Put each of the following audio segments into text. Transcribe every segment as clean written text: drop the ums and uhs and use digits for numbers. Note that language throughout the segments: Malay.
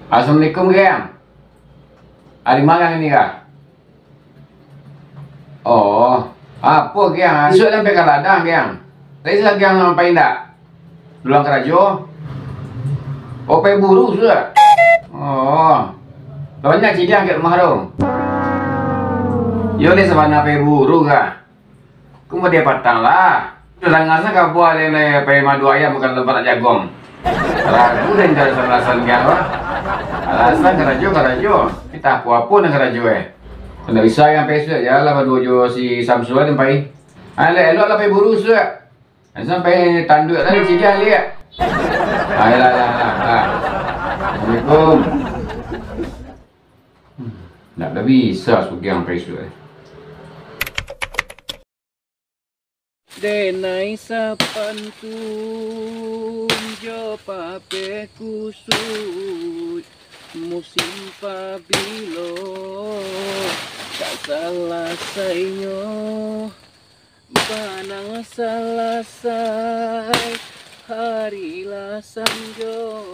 Assalamualaikum, Gang. Hari magang ini, Kak? Oh, apa, Gang? Besok sampai ke ladang, Gang. Tadi saya Gang ngapain tak? Pulang ke Rajo? Oh, pergi buru sudah? Oh, banyak sih Gang ke rumah dong. Yo, ni sabana pergi buru, Kak. Kau mau dia patang lah. Sudah ngasih kau buat ini pergi madu ayam bukan tempat jagong. Ragu dan jadi alasan Gang, wah. Alasan ke Rajo. Kita apa-apa dengan Rajo, Tidak bisa yang pesek ya lah berdua jo si Samsul ada pai. Elok lah pai buru sudah. Sampai tanduk tadi si dia lihat. Lah. Assalamualaikum. Tak bisa sugiang pai sudah. Denai sapantun jo pape kusut musim pabilo tak salah sainyo banang salasai hari lasanjo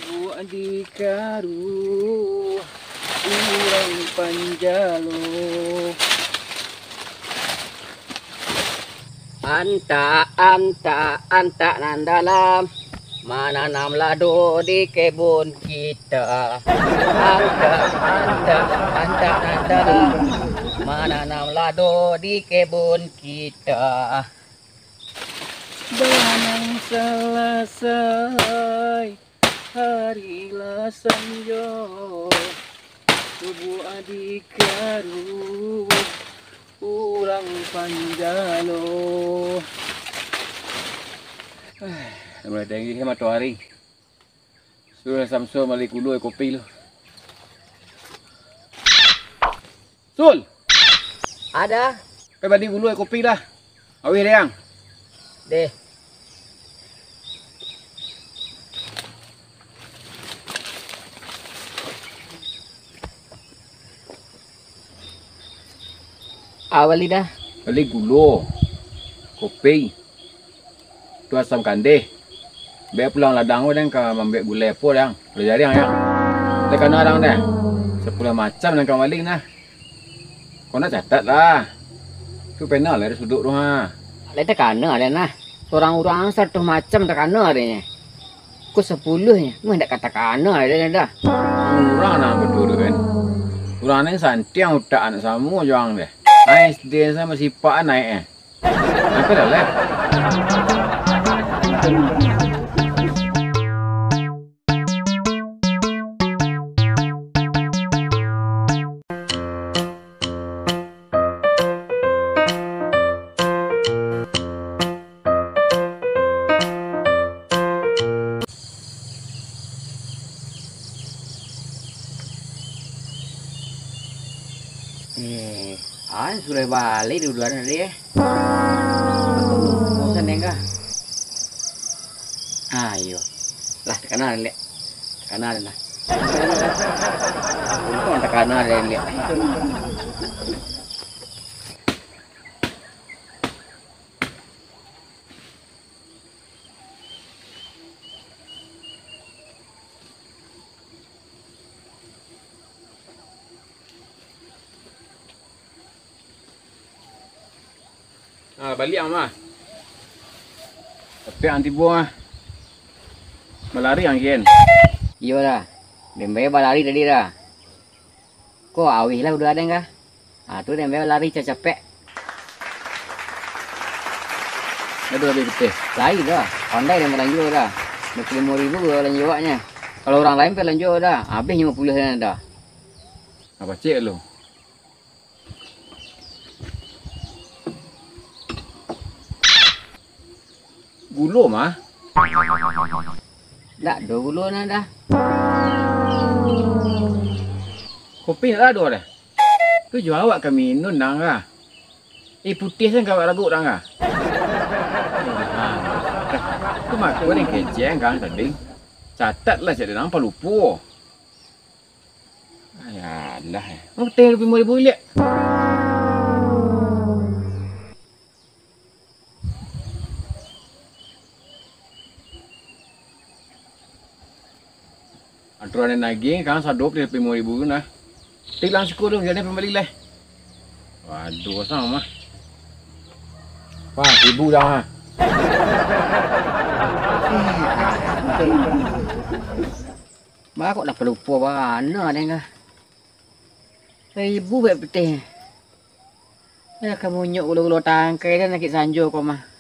buat di karu urang panjalo anta nandalam menanam lado di kebun kita. Anta nandalam menanam lado di kebun kita. Banang selesai hari lasanjo tubuh adik karu urang panjalo. Mulai tinggi ke matahari. Sudah Samsul balik ulu kopi lo. Sul. Ada. Kau balik ulu kopi dah. Awih dia yang. Deh. Awali dah. Balik gulu. Kopi. Tu asam kandeh. Biar pulang ladang dan kau ambil gulai apa yang. Boleh jadi yang. Tekan orang dah. 10 macam dan kau maling dah. Kau nak catat lah. Tu penal lah sudut tu ha. Lai tekana lah nah. Orang-orang 100 macam tekana adanya. Kau 10 nya. Meh tak kata-kana ada dah. Orang nak betul kan. Orang ni santiang utak anak sama juang deh. Naik dia sama sifat naik apa dah lah. Sudah balik duluan tadi bosan enggak? Ayo lah tekanan lihat tekanan lah untung tekanan lihat balik mah. Tapi anti buah. Melari angin. Iya dah. Dembe balari tadi dah. Kok awih lah udah ada enggak? Ah tuh dembe lari capek. Aduh lebih betul. Lain dah. Pandai dia melanjut dah. 25.000 lanjutnya. Kalau orang lain pe lanjut dah. Habis 50 dah. Apa cek lu? Gulu mah? Tak ada gulu dah. Kopi tak ada dah. Tu jual awak kami minum dah kah? Putih kan kau ragu dah kah? Tu mak kau ni keceng kan tadi. Catatlah jadi nampak lupa. Ayalah. Oh, teh lebih mau boleh. Aturan naging kan sadop ni 5,000 na. Tiglang siku dong jadi pembeli leh. Waduh sama. Wah, 1,000 dah ha. Ba kok dah pelupa mana dengar. Ibu bet betih. Ya kamu nyuk ulu-ulu tangkai dan nakit sanjo kau mah.